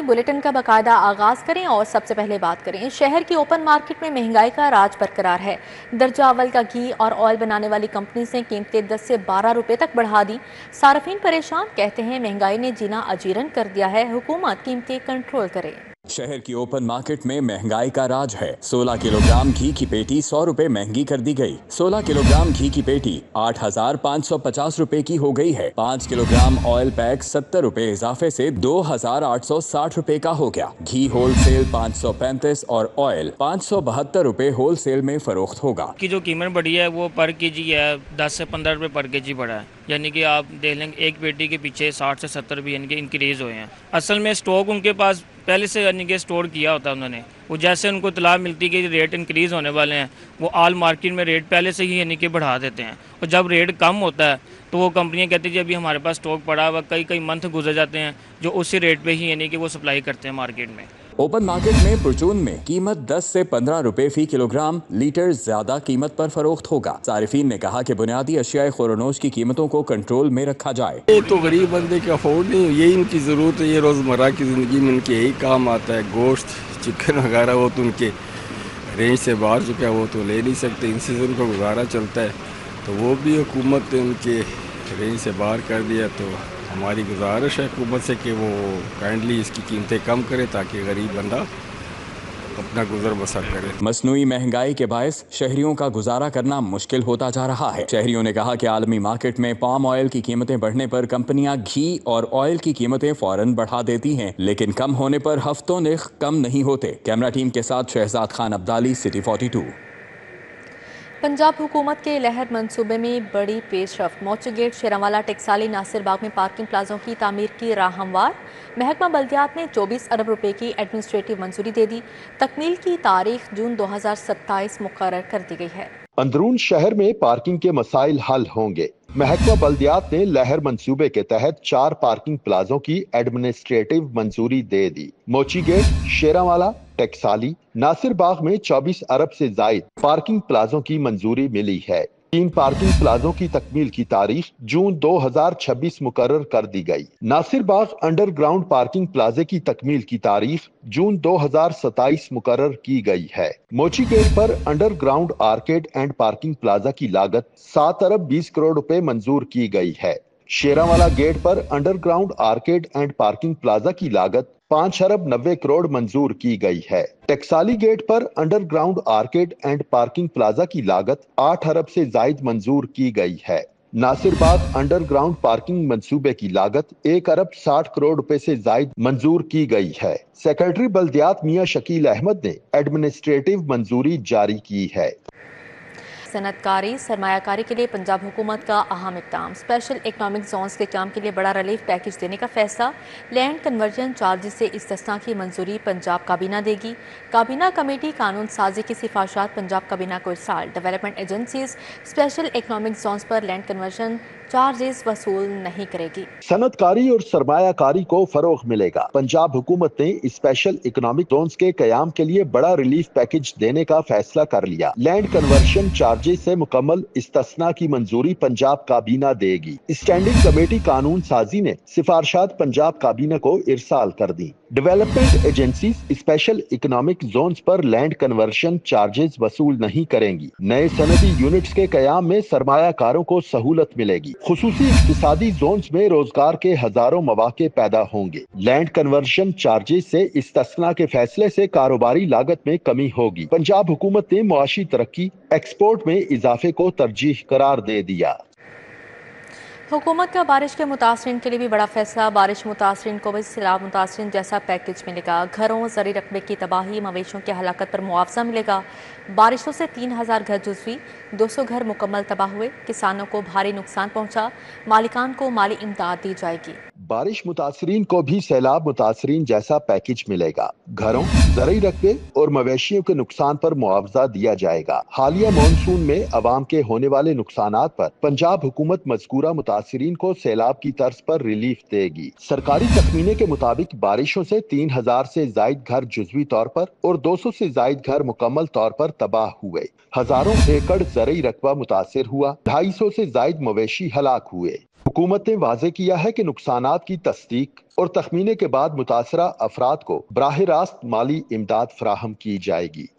Bulletin का बाकायदा आगाज करें और सबसे पहले बात करें। शहर की ओपन मार्केट में महंगाई का राज बरकरार है। दर्जा अव्वल का घी और ऑयल बनाने वाली कंपनी से कीमतें 10 से 12 रुपए तक बढ़ा दी। सार्फिन परेशान, कहते हैं महंगाई ने जीना अजीरन कर दिया है, हुकूमत कीमतें कंट्रोल करे। शहर की ओपन मार्केट में महंगाई का राज है। 16 किलोग्राम घी की पेटी 100 रुपए महंगी कर दी गई। 16 किलोग्राम घी की पेटी 8,550 रुपए की हो गई है। 5 किलोग्राम ऑयल पैक 70 रुपए इजाफे से 2,860 रुपए का हो गया। घी होलसेल 535 और ऑयल 572 रुपए होलसेल में फरोख्त होगा। की जो कीमत बढ़ी है वो पर केजी है 10 से 15 रुपए पर केजी बढ़ा है, यानी कि आप देख लेंगे एक पेटी के पीछे 60 से 70 भी यानी कि इंक्रीज हुए हैं। असल में स्टॉक उनके पास पहले से यानी कि स्टोर किया होता है उन्होंने, वो जैसे उनको इतला मिलती कि रेट इंक्रीज़ होने वाले हैं वो ऑल मार्केट में रेट पहले से ही यानी कि बढ़ा देते हैं, और जब रेट कम होता है तो वो कंपनियां कहती है अभी हमारे पास स्टॉक पड़ा हुआ, कई मंथ गुजर जाते हैं जो उसी रेट पे ही यानी कि वो सप्लाई करते हैं मार्केट में। ओपन मार्केट में परचून में कीमत 10 से 15 रुपए फी किलोग्राम लीटर ज्यादा कीमत पर फरोख्त होगा। सारिफीन ने कहा कि बुनियादी अशियाए खुरोनोश की कीमतों को कंट्रोल में रखा जाए। ये तो गरीब बंदे के अफोर्ड नहीं, यही इनकी ज़रूरत है, ये रोज़मर्रा की ज़िंदगी में इनके यही काम आता है। गोश्त चिकन वगैरह वो तो उनके रेंज से बाहर चुका है, वो तो ले नहीं सकते, इनसे उनका गुजारा चलता है। तो वो भी हुकूमत ने उनके रेंज से बाहर कर दिया। तो हमारी गुजारिश है हुकूमत से कि वो काइंडली इसकी कीमतें कम करे ताकि गरीब बंदा अपना गुजर बसर करे। मसनूई महंगाई के बायस शहरियों का गुजारा करना मुश्किल होता जा रहा है। शहरियों ने कहा कि आलमी मार्केट में पाम ऑयल की कीमतें बढ़ने पर कंपनियां घी और ऑयल की कीमतें फौरन बढ़ा देती हैं, लेकिन कम होने पर हफ्तों निर्ख कम नहीं होते। कैमरा टीम के साथ शहजाद खान अब्दाली, सिटी 42। पंजाब हुकूमत के लहर मंसूबे में बड़ी पेशरफ। मोची गेट, शेरांवाला, टेक्साली, नासिर बाग में पार्किंग प्लाजों की तामीर की राह हमवार। महकमा बल्दियात ने 24 अरब रुपए की एडमिनिस्ट्रेटिव मंजूरी दे दी। तकमील की तारीख जून 2027 मुकर्रर कर दी गई है। अंदरून शहर में पार्किंग के मसाइल हल होंगे। महकमा बल्दियात ने लहर मंसूबे के तहत 4 पार्किंग प्लाजों की एडमिनिस्ट्रेटिव मंजूरी दे दी। मोची गेट, शेरांवाला, टेक्साली, नासिर बाग में 24 अरब से जायद पार्किंग प्लाजों की मंजूरी मिली है। 3 पार्किंग प्लाजों की तकमील की तारीख जून 2026 मुकर्रर कर दी गई। नासिर बाग अंडरग्राउंड पार्किंग प्लाजे की तकमील की तारीख जून 2027 मुकर्रर की गई है। मोची गेट पर underground arcade and parking plaza की लागत 7 अरब 20 करोड़ रुपए मंजूर की गई है। शेरांवाला गेट पर underground arcade and parking plaza की लागत 5 अरब 90 करोड़ मंजूर की गई है। टेक्साली गेट पर underground arcade and parking plaza की लागत 8 अरब से जायद मंजूर की गई है। नासिर बाग अंडरग्राउंड पार्किंग मंसूबे की लागत 1 अरब 60 करोड़ रुपए से जायद मंजूर की गई है। सेक्रेटरी बल्दियात मियां शकील अहमद ने एडमिनिस्ट्रेटिव मंजूरी जारी की है। सनतकारी सरमायाकारी के लिए पंजाब हुकूमत का अहम इक़दाम। स्पेशल इकनॉमिक जोन्स के काम के लिए बड़ा रिलीफ पैकेज देने का फैसला। लैंड कन्वर्जन चार्जेस से इस्तिस्ना की मंजूरी पंजाब काबीना देगी। काबीना कमेटी कानून साजी की सिफारिशात पंजाब काबीना को इरसाल। Development agencies special economic zones पर लैंड कन्वर्जन चार्जेस वसूल नहीं करेगी। सनतकारी और सरमायाकारी को फरोग मिलेगा। पंजाब हुकूमत ने स्पेशल इकोनॉमिक जोन्स के कयाम के लिए बड़ा रिलीफ पैकेज देने का फैसला कर लिया। लैंड कन्वर्शन चार्जेस से मुकम्मल इस्तिस्ना की मंजूरी पंजाब काबीना देगी। स्टैंडिंग कमेटी कानून साजी ने सिफारिशात पंजाब काबीना को इरसाल कर दी। Development agencies special economic zones पर लैंड कन्वर्शन चार्जेस वसूल नहीं करेंगी। नए सनती यूनिट्स के कयाम में सरमायाकारों को सहूलत मिलेगी। खुसूसी इक्तिसादी जोन्स में रोजगार के हजारों मौके पैदा होंगे। लैंड कन्वर्शन चार्जेस से इस्तिस्ना के फैसले से कारोबारी लागत में कमी होगी। पंजाब हुकूमत ने मुआशी तरक्की, एक्सपोर्ट में इजाफे को तरजीह करार दे दिया। हुकूमत का बारिश के मुतासरीन के लिए भी बड़ा फैसला। बारिश मुतासरीन को भी सैलाब मुतासरीन जैसा पैकेज मिलेगा। घरों, ज़री रकबे की तबाही, मवेशियों की हलाकत पर मुआवजा मिलेगा। बारिशों से 3000 घर जुज़वी, 200 घर मुकम्मल तबाह हुए। किसानों को भारी नुकसान पहुंचा। मालिकान को माली इमदाद दी जाएगी। बारिश मुतासरीन को भी सैलाब मुतासरीन जैसा पैकेज मिलेगा। घरों, ज़रूरी रकबे और मवेशियों के नुकसान पर मुआवजा दिया जाएगा। हालिया मानसून में अवाम के होने वाले नुकसानात पर पंजाब हुकूमत मज़कूरा मुतासरीन को सैलाब की तर्ज पर रिलीफ देगी। सरकारी तखमीने के मुताबिक बारिशों से 3000 से जायद घर जुज़वी तौर पर और 200 से जायद घर मुकम्मल तौर पर तबाह हुए। हजारों एकड़ ज़रूरी रकबा मुतासिर हुआ। 250 से जायद मवेशी हलाक हुए। हुकूमत ने वाजे किया है कि नुकसानात की तस्दीक और तखमीने के बाद मुतासरा अफराद को बराह रास्त माली इमदाद फराहम की जाएगी।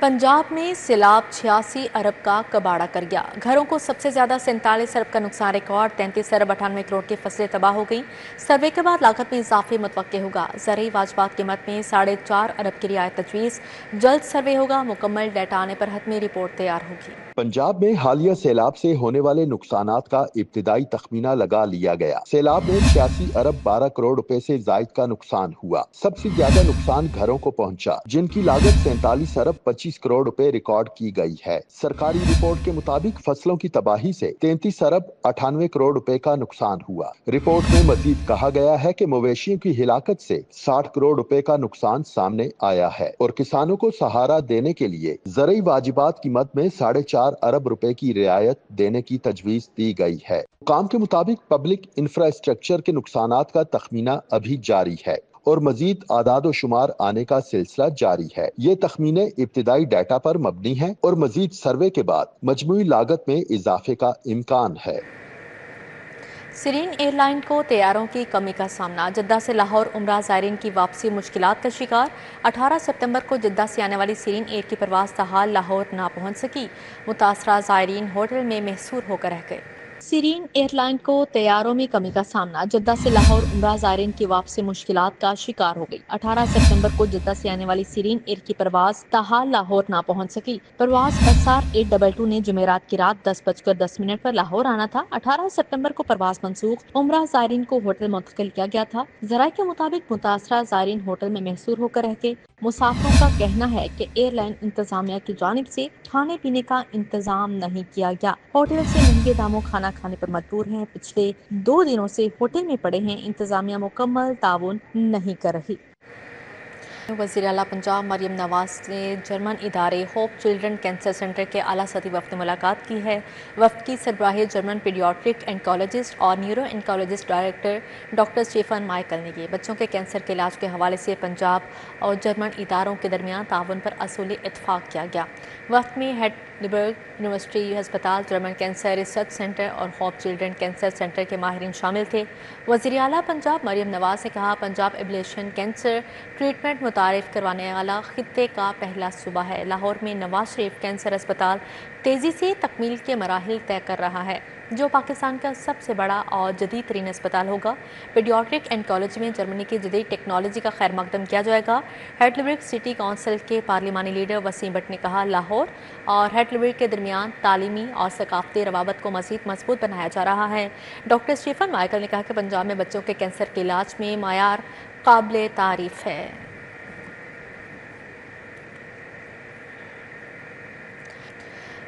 पंजाब में सैलाब 86 अरब का कबाड़ा कर गया। घरों को सबसे ज्यादा 47 अरब का नुकसान रिकॉर्ड, 33 अरब 98 करोड़ की फसलें तबाह हो गई। सर्वे के बाद लागत में इजाफे मुतवक्के होगा। ज़रूरी वाजबात कीमत में 4.5 अरब की रियायत तजवीज़। जल्द सर्वे होगा, मुकम्मल डाटा आने पर हतमी रिपोर्ट तैयार होगी। पंजाब में हालिया सैलाब से होने वाले नुकसानात का इब्तिदाई तखमीना लगा लिया गया। सैलाब में 86 अरब 12 करोड़ रुपए से जायद का नुकसान हुआ। सबसे ज्यादा नुकसान घरों को पहुंचा, जिनकी लागत 47 अरब 25 करोड़ रुपए रिकॉर्ड की गई है। सरकारी रिपोर्ट के मुताबिक फसलों की तबाही से 33 अरब 98 करोड़ रुपए का नुकसान हुआ। रिपोर्ट में मजीद कहा गया है कि मवेशियों की हिलाकत से 60 करोड़ रुपए का नुकसान सामने आया है और किसानों को सहारा देने के लिए ज़रूरी वाजिबात कीमत में 4.5 अरब रुपए की रियायत देने की तजवीज दी गई है। काम के मुताबिक पब्लिक इंफ्रास्ट्रक्चर के नुकसानात का तखमीना अभी जारी है और मजीद आदाद व शुमार आने का सिलसिला जारी है। ये तखमीने इब्तिदाई डाटा पर मबनी है और मजीद सर्वे के बाद मजमूई लागत में इजाफे का इम्कान है। सीरीन एयरलाइन को तैयारों की कमी का सामना, जद्दा से लाहौर उमरा ज़ायरीन की वापसी मुश्किलात का शिकार। 18 सितंबर को जद्दा से आने वाली सीरीन एयर की परवाज़ ताहाल लाहौर ना पहुंच सकी। मुतासरा ज़ायरीन होटल में महसूर होकर रह गए। सीरीन एयरलाइन को तैयारों में कमी का सामना, जद्दा से लाहौर उमरा ज़ायरीन की वापसी मुश्किलात का शिकार हो गई। 18 सितंबर को जद्दा से आने वाली सीरीन एयर की परवाज़ ताहाल लाहौर ना पहुंच सकी। परवाज़ SR 822 ने जुमेरात की रात 10:10 पर लाहौर आना था। 18 सितंबर को परवाज़ मंसूख, उमरा ज़ायरीन को होटल मुंतकिल किया गया था। ज़राए के मुताबिक मुतासरा ज़ायरीन होटल में महसूर होकर रह गए। मुसाफिरों का कहना है कि एयरलाइन इंतजामिया की जानिब से खाने पीने का इंतजाम नहीं किया गया। होटल से महंगे दामों खाना खाने पर मजबूर हैं। पिछले 2 दिनों से होटल में पड़े हैं। इंतजामिया मुकम्मल ताउन नहीं कर रही। वज़ीर आला पंजाब मरियम नवाज ने जर्मन इदारे होप चिल्ड्रन कैंसर सेंटर के आला सतही वफ़द से मुलाकात की है। वफ़द की सरबराही जर्मन पीडियाट्रिक एंकोलॉजिस्ट और neuro oncologist director doctor Stephen Michael ने किए। बच्चों के कैंसर के इलाज के हवाले से पंजाब और जर्मन इदारों के दरमियान ताउन पर असूली इत्तफाक किया गया। वफ़द में हेडलिबर्ग यूनिवर्सिटी अस्पताल, जर्मन कैंसर रिसर्च सेंटर और होप चिल्ड्रन कैंसर सेंटर के माहिरीन शामिल थे। वज़ीर आला पंजाब मरियम नवाज ने कहा, पंजाब एब्लेशन कैंसर ट्रीटमेंट मुतारिफ करवाने वाला खित्ते का पहला सूबा है। लाहौर में नवाज शरीफ कैंसर अस्पताल तेज़ी से तकमील के मराहिल तय कर रहा है, जो पाकिस्तान का सबसे बड़ा और जदीद तरीन अस्पताल होगा। पीडियाट्रिक एंकोलॉजी में जर्मनी की जदीद टेक्नोलॉजी का खैर मकदम किया जाएगा। हेडलिबर्ग सिटी काउंसिल के पार्लिमानी लीडर वसीम भट्ट ने कहा, लाहौर और हेडलिबर्ग के दरमियान तालीमी और सकाफती रवाबत को मज़ीद मजबूत बनाया जा रहा है। डॉक्टर स्टीफन माइकल ने कहा कि पंजाब में बच्चों के कैंसर के इलाज में मायार काबिल तारीफ है।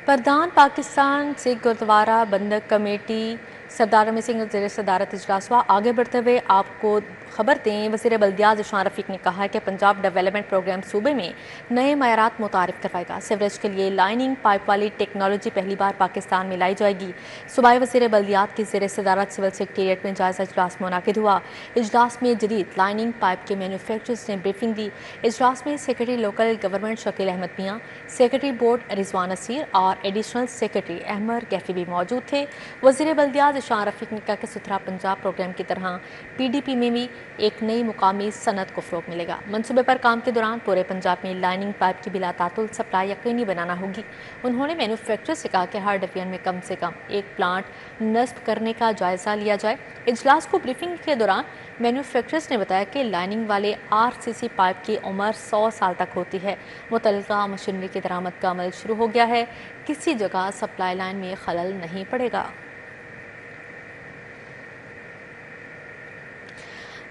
प्रधान पाकिस्तान सिख गुरुद्वारा बंदक कमेटी सरदार रमीत सिंह ज़ेर सदारत इजलास हुआ। आगे बढ़ते हुए आपको खबर दें, वज़ीर बल्दियात ज़ीशान रफ़ीक ने कहा है कि पंजाब डेवलपमेंट प्रोग्राम सूबे में नए मयारात मुतारिफ करवाएगा। सीवरेज के लिए लाइनिंग पाइप वाली टेक्नोलॉजी पहली बार पाकिस्तान में लाई जाएगी। सूबाई वज़ीर बल्दियात की ज़ेर सदारत सिविल सेक्रेटेरिएट में जायज़ा इजलास मुनाकिद हुआ। इजलास में जदीद लाइनिंग पाइप के मैन्युफैक्चरर्स ने ब्रीफिंग दी। इजलास में secretary local government Shakeel Ahmed Mian, secretary board Rizwan Naseer और एडिशनल सेक्रेटरी अहमद कैफी भी मौजूद थे। वज़ीर बल्दियात ज़ीशान रफ़ीक ने कहा कि सुथरा पंजाब प्रोग्राम की तरह PDP में भी एक नई मुकामी सनत को फ़रोग़ मिलेगा। मनसूबे पर काम के दौरान पूरे पंजाब में लाइनिंग पाइप की बिला तातुल सप्लाई यकीनी बनाना होगी। उन्होंने मैन्युफैक्चरर से कहा कि हर डिवीजन में कम से कम एक प्लांट नस्ब करने का जायज़ा लिया जाए। इजलास को ब्रीफिंग के दौरान मैन्युफैक्चरर्स ने बताया कि लाइनिंग वाले RCC पाइप की उम्र 100 साल तक होती है। मुतल्लिका मशीनरी की दरामद का अमल शुरू हो गया है। किसी जगह सप्लाई लाइन में खलल नहीं पड़ेगा।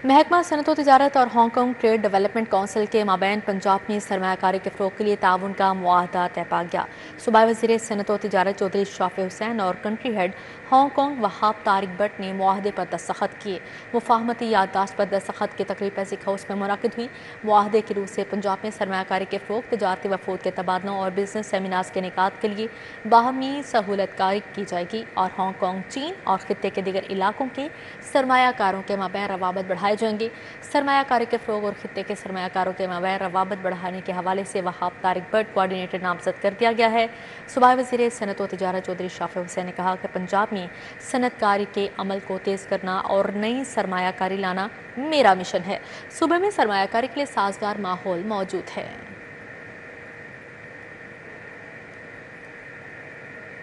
महकमा सनअत व तिजारत और हांगकॉन्ग ट्रेड डेवलपमेंट काउंसिल के माबैन पंजाब में सरमायाकारी के फ़रोग़ के लिए ताउन का मुआहदा तय पा गया। सूबाई वज़ीर सनअत व तिजारत चौधरी शाफी हुसैन और country head Hong Kong Wahab Tariq Bhatt ने मुआहदे पर दस्तखत किए। मुफाहमती याददाश्त पर दस्तखत की तकरीब पैसिक हाउस में मुनाकिद हुई। मुआहदे की रूह से पंजाब में सरमायाकारी के फ़रोग़, तिजारती वफूद के तबादलों और बिजनेस सेमिनार्स के इनेकाद के लिए बाहमी सहूलतकारी की जाएगी और हांगकॉन्ग, चीन और खित्ते के दीगर इलाकों के सरमायाकारों के माबैन रवाबत बढ़ाए उठाए जाएंगे। सरमाया कारी के फ़रोग़ और खित्ते के सरमाया कारों के मबैन रवाबत बढ़ाने के हवाले से वहाब तारिक बट कोऑर्डिनेटर नामजद कर दिया गया है। सूबाई वज़ीर सनअत व तिजारत चौधरी शाफी हुसैन ने कहा कि पंजाब में सनअत कारी के अमल को तेज़ करना और नई सरमाया कारी लाना मेरा मिशन है। सूबे में सरमाया कारी के लिए साजगार माहौल मौजूद है।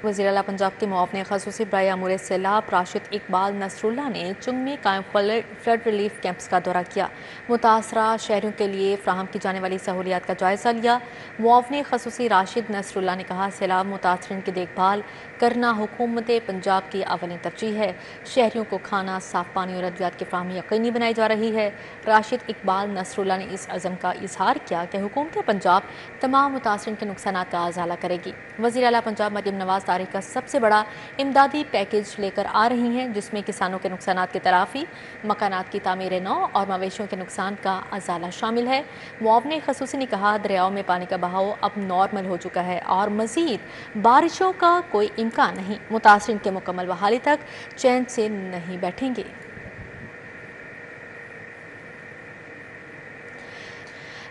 वज़ीर आला पंजाब के मुआवने ख़ुसूसी बराए अमूर सैलाब राशिद इकबाल नसरुल्लाह ने चुंग में कायम फ्लड रिलीफ कैंप्स का दौरा किया। मुतासरा शहरों के लिए फ्राहम की जाने वाली सहूलियात का जायज़ा लिया। मुआवने ख़ुसूसी राशिद नसरुल्लाह ने कहा, सैलाब मुतासरीन की देखभाल करना हुकूमत पंजाब की अवली तरजीह है। शहरियों को खाना, साफ पानी और अद्वियात की फ्राहमी यकीनी बनाई जा रही है। राशिद इकबाल नसरुल्लाह ने इस अज़म का इजहार किया कि हुकूमत पंजाब तमाम मुतासरीन के नुकसानात का अज़ाला करेगी। वज़ीर आला पंजाब मरीम नवाज़ तारीख का सबसे बड़ा इमदादी पैकेज लेकर आ रही हैं, जिसमें किसानों के नुकसानात की तलाफी, मकानात की तामीर नौ और मवेशियों के नुकसान का अज़ाला शामिल है। मुआवने ख़ुसूसी ने कहा, दरियाओं में पानी का बहाव अब नॉर्मल हो चुका है और मज़ीद बारिशों का कोई इम्कान नहीं। मुतासरीन के मुकम्मल बहाली तक चैन से नहीं बैठेंगे।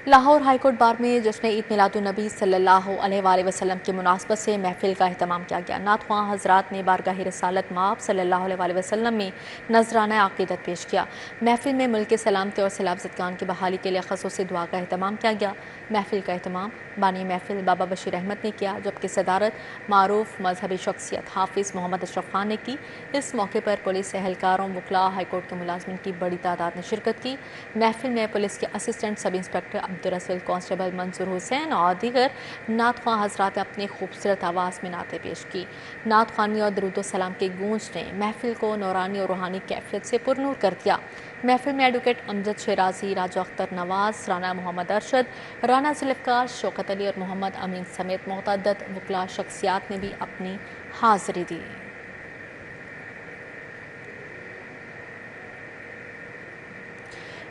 लाहौर हाईकोर्ट बार में जश्न ईद मिलादुन्नबी सल्लल्लाहु अलैहि वसल्लम की मुनासबत से महफिल का अहतमाम किया गया। नातख़्वां हज़रात ने बारगाह रसालत माब सल्लल्लाहु अलैहि वसल्लम में नजराना अक़ीदत पेश किया। महफिल में मुल्क सलामती और सैलाब-ज़दगान की बहाली के लिए ख़ुसूसी दुआ का अहतमाम किया गया। महफिल का अहतमाम बानी महफिल बाबा बशीर अहमद ने किया, जबकि सदारत मारूफ मजहबी शख्सियत हाफिज़ मोहम्मद अशरफ खान ने की। इस मौके पर पुलिस एहलकारों, वकला, हाईकोर्ट के मुलाजमिन की बड़ी तादाद ने शिरकत की। महफिल में पुलिस के असिस्टेंट सब इंस्पेक्टर अब्दुल रसूल, कांस्टेबल मंसूर हुसैन और दीगर नात ख्वां हज़रात ने अपनी खूबसूरत आवाज़ में नाते पेश की। नात ख्वानी और दरूद सलाम की गूंज ने महफिल को नौरानी और रूहानी कैफियत से पुरनूर कर दिया। महफिल में एडवोकेट अमजद शेराजी, राजा अख्तर नवाज, राना मोहम्मद अरशद, राना जुल्फ़िकार, शौकत अली और मोहम्मद अमीन समेत मुतअद्दिद वकला शख्सियात ने भी अपनी हाज़िरी दी।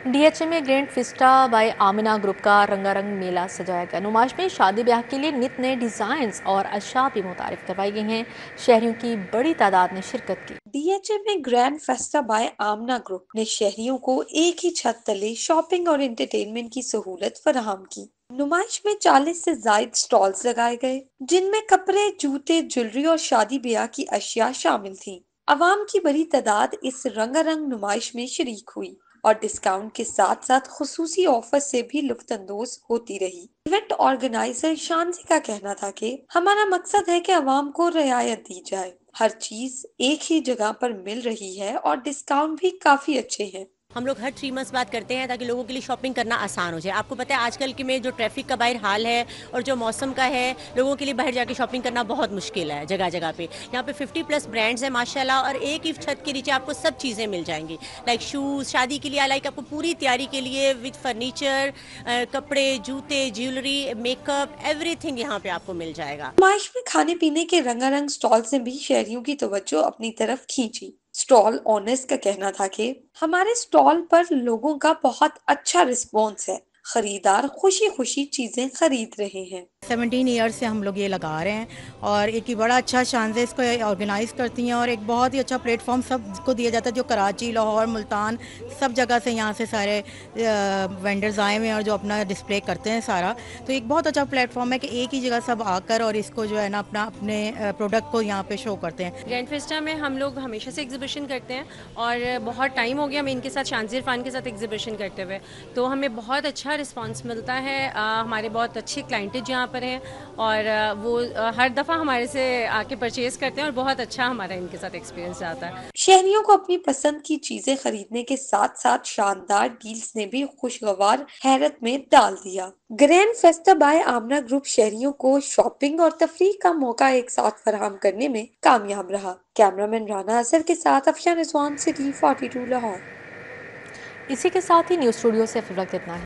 DHA में grand fiesta by Amina group का रंगारंग मेला सजाया गया। नुमाइश में शादी ब्याह के लिए नित नए डिज़ाइंस और अशिया भी मुतारिफ करवाई गई हैं। शहरियों की बड़ी तादाद ने शिरकत की। DHA में ग्रैंड फेस्टा बाय आमना ग्रुप ने शहरियों को एक ही छत तले शॉपिंग और एंटरटेनमेंट की सहूलत फराहम की। नुमाइश में 40 से जायद स्टॉल्स लगाए गए, जिनमें कपड़े, जूते, ज्वेलरी और शादी ब्याह की अशिया शामिल थी। अवाम की बड़ी तादाद इस रंगारंग नुमाइश में शरीक हुई और डिस्काउंट के साथ साथ खुसूसी ऑफर से भी लुत्फानंदोज होती रही। इवेंट ऑर्गेनाइजर शानजी का कहना था कि हमारा मकसद है कि अवाम को रियायत दी जाए। हर चीज एक ही जगह पर मिल रही है और डिस्काउंट भी काफी अच्छे हैं। हम लोग हर 3 मंथ्स बाद करते हैं ताकि लोगों के लिए शॉपिंग करना आसान हो जाए। आपको पता है आजकल के में जो ट्रैफिक का बाहर हाल है और जो मौसम का है, लोगों के लिए बाहर जाके शॉपिंग करना बहुत मुश्किल है। जगह जगह पे यहाँ पे 50+ ब्रांड्स हैं माशाल्लाह, और एक ही छत के नीचे आपको सब चीज़ें मिल जाएंगी, लाइक शूज़, शादी के लिए, लाइक आपको पूरी तैयारी के लिए विद फर्नीचर, कपड़े, जूते, ज्वेलरी, मेकअप, एवरीथिंग यहाँ पे आपको मिल जाएगा। नुमाइश में खाने पीने के रंगारंग स्टॉल से भी शहरियों की तवज्जो अपनी तरफ खींची। स्टॉल ओनर्स का कहना था कि हमारे स्टॉल पर लोगों का बहुत अच्छा रिस्पॉन्स है, खरीदार खुशी खुशी चीजें खरीद रहे हैं। 17 ईयर्स से हम लोग ये लगा रहे हैं और एक ही बड़ा अच्छा चांस है, इसको ऑर्गेनाइज करती हैं और एक बहुत ही अच्छा प्लेटफॉर्म सबको दिया जाता है, जो कराची, लाहौर, मुल्तान सब जगह से यहाँ से सारे वेंडर्स आए हुए हैं और जो अपना डिस्प्ले करते हैं सारा। तो एक बहुत अच्छा प्लेटफॉर्म है कि एक ही जगह सब आकर और इसको जो है ना अपने प्रोडक्ट को यहाँ पे शो करते हैं। ग्रैंड फेस्टा में हम लोग हमेशा से एग्जीबिशन करते हैं और बहुत टाइम हो गया हमें इनके साथ, शानजी इरफान के साथ एग्जीबिशन करते हुए, तो हमें बहुत अच्छा रिस्पॉन्स मिलता है। हमारे बहुत अच्छे क्लाइंटेज यहाँ पर हैं और वो हर दफ़ा हमारे से आके परचेज करते हैं और बहुत अच्छा हमारा इनके साथ एक्सपीरियंस जाता है। शहरियों को अपनी पसंद की चीजें खरीदने के साथ साथ शानदार डील्स ने भी खुशगवार हैरत में डाल दिया। ग्रैंड फेस्टा बाय आमना ग्रुप शहरियों को शॉपिंग और तफरीह का मौका एक साथ फराहम करने में कामयाब रहा। कैमरामैन राना अजहर के साथ अफशान रिजवान, सिटी 42 लाहौर। इसी के साथ ही न्यूज़ स्टूडियो से अब तक इतना है।